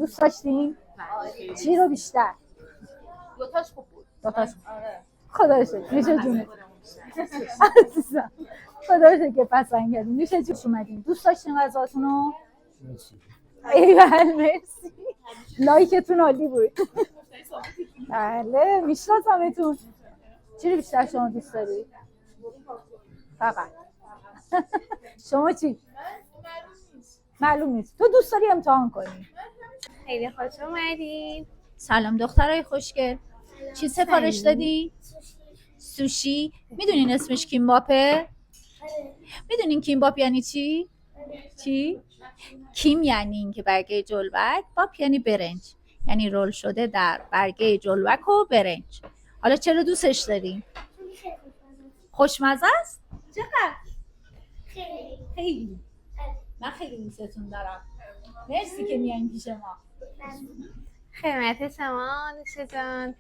دوست داشتین؟ چی رو بیشتر؟ دوتاش خوب بود. دوتاش خدا رو شکر. میشه جونه عزیزم خدا رو شکر پسند کردیم. میشه جوش اومدین. دوست داشتین غذاتون رو؟ ایول مرسی. لایکتون عالی بود. بله میشناسمتون. چی رو بیشتر شما دوست داری؟ فقط شما چی؟ معلوم نیست. تو دوست داری امتحان کنی؟ خیلی خوش اومدین. سلام دخترای خوشگل. چی سفارش دادی؟ سوشی. میدونین اسمش کیمباپه؟ میدونین کیمباپ یعنی چی؟ چی؟ کیم یعنی این که برگه جلوک، باپ یعنی برنج، یعنی رول شده در برگه جلوک و برنج. حالا چرا دوستش دارین؟ خوشمزه است؟ چقدر؟ خیلی. من خیلی دوستتون دارم. مرسی که میایین پیش ما. خدمت شما نوشه جان.